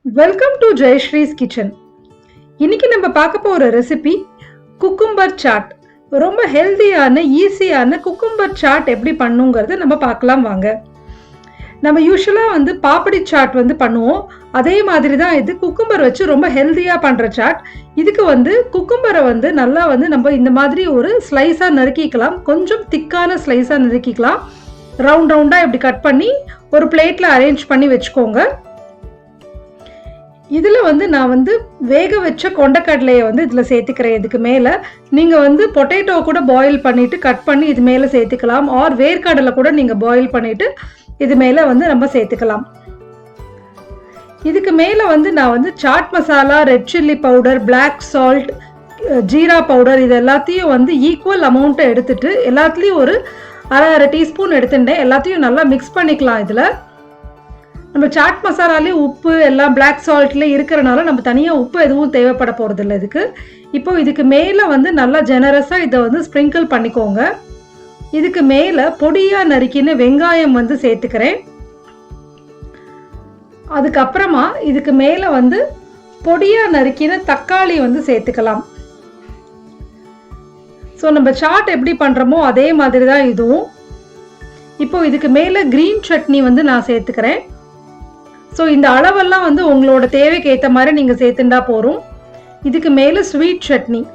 Welcome to Jayasree's kitchen. இன்னைக்கு நம்ம பார்க்க போகிற ரெசிபி குக்கும்பர் சாட். ரொம்ப ஹெல்த்தியான ஈஸியான குக்கும்பர் சாட் எப்படி பண்ணுங்கிறத நம்ம பார்க்கலாம் வாங்க. நம்ம யூஸ்வலாக பாப்படி சாட் பண்ணுவோம். அதே மாதிரி தான் இது குக்கும்பர் வச்சு ரொம்ப ஹெல்த்தியாக பண்ணுற சாட். இதுக்கு குக்கும்பரை நல்லா நம்ம இந்த மாதிரி ஒரு ஸ்லைஸாக நறுக்கிக்கலாம். கொஞ்சம் திக்கான ஸ்லைஸாக நறுக்கிக்கலாம். ரவுண்ட் ரவுண்டாக இப்படி கட் பண்ணி ஒரு பிளேட்டில் அரேஞ்ச் பண்ணி வச்சுக்கோங்க. இதில் நான் வேக வச்ச கொண்டக்கடலையை இதில் சேர்த்துக்கிறேன். இதுக்கு மேலே நீங்கள் பொட்டேட்டோ கூட பாயில் பண்ணிவிட்டு கட் பண்ணி இது மேலே சேர்த்துக்கலாம். ஆர் வேர்க்கடலை கூட நீங்கள் பாயில் பண்ணிவிட்டு இது மேலே நம்ம சேர்த்துக்கலாம். இதுக்கு மேலே நான் chaat masala, red chilli powder, black salt, jeera powder இது எல்லாத்தையும் ஈக்குவல் அமௌண்ட்டை எடுத்துகிட்டு எல்லாத்துலேயும் ஒரு அரை டீஸ்பூன் எடுத்துட்டேன். எல்லாத்தையும் நல்லா மிக்ஸ் பண்ணிக்கலாம். இதில் நம்ம சாட் மசாலாலே உப்பு எல்லாம் பிளாக் சால்ட்லேயே இருக்கிறனால நம்ம தனியாக உப்பு எதுவும் தேவைப்பட போகிறதில்ல இதுக்கு. இப்போ இதுக்கு மேலே நல்லா ஜெனரஸாக இதை ஸ்ப்ரிங்கிள் பண்ணிக்கோங்க. இதுக்கு மேலே பொடியாக நறுக்கின வெங்காயம் சேர்த்துக்கிறேன். அதுக்கப்புறமா இதுக்கு மேலே பொடியாக நறுக்கின தக்காளி சேர்த்துக்கலாம். ஸோ நம்ம சாட் எப்படி பண்ணுறோமோ அதே மாதிரி தான் இதுவும். இப்போ இதுக்கு மேலே க்ரீன் சட்னி நான் சேர்த்துக்கிறேன். ஸோ இந்த அளவெல்லாம் உங்களோட தேவைக்கு ஏற்ற மாதிரி நீங்கள் சேர்த்துண்டா போகிறோம். இதுக்கு மேலே ஸ்வீட் சட்னி,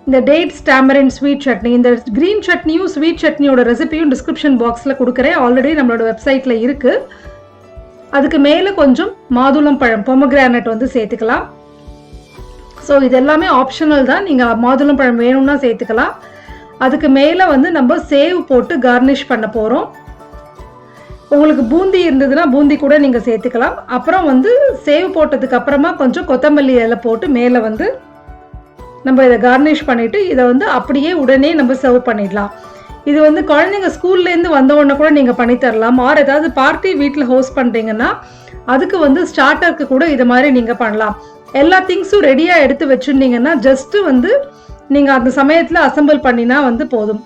இந்த டேட்ஸ் டாமரின் ஸ்வீட் சட்னி. இந்த க்ரீன் சட்னியும் ஸ்வீட் சட்னியோட ரெசிபியும் டிஸ்கிரிப்ஷன் பாக்ஸில் கொடுக்குறேன். ஆல்ரெடி நம்மளோட வெப்சைட்டில் இருக்குது. அதுக்கு மேலே கொஞ்சம் மாதுளம் பழம், pomegranate சேர்த்துக்கலாம். ஸோ இது எல்லாமே ஆப்ஷனல் தான். நீங்கள் மாதுளம் பழம் வேணும்னா சேர்த்துக்கலாம். அதுக்கு மேலே நம்ம சேவ் போட்டு கார்னிஷ் பண்ண போகிறோம். உங்களுக்கு பூந்தி இருந்ததுன்னா பூந்தி கூட நீங்கள் சேர்த்துக்கலாம். அப்புறம் சேவ் போட்டதுக்கு அப்புறமா கொஞ்சம் கொத்தமல்லி இலை போட்டு மேலே நம்ம இதை கார்னிஷ் பண்ணிவிட்டு இதை அப்படியே உடனே நம்ம சர்வ் பண்ணிடலாம். இது குழந்தைங்க ஸ்கூல்லேருந்து வந்தவுடனே கூட நீங்கள் பண்ணித்தரலாம். ஆர் ஏதாவது பார்ட்டி வீட்டில் ஹோஸ்ட் பண்ணுறீங்கன்னா அதுக்கு ஸ்டார்டருக்கு கூட இது மாதிரி நீங்கள் பண்ணலாம். எல்லா திங்ஸும் ரெடியாக எடுத்து வச்சுருந்தீங்கன்னா ஜஸ்ட்டு நீங்கள் அந்த சமயத்தில் அசம்பிள் பண்ணினா போதும்.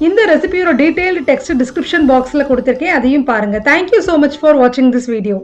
இந்த ரெசிபியோட டீட்டெயில்டு டெக்ஸ்ட் டிஸ்கிரிப்ஷன் பாக்ஸில் கொடுத்துருக்கேன். அதையும் பாருங்கள். தேங்க்யூ ஸோ மச் ஃபார் வாட்சிங் திஸ் வீடியோ.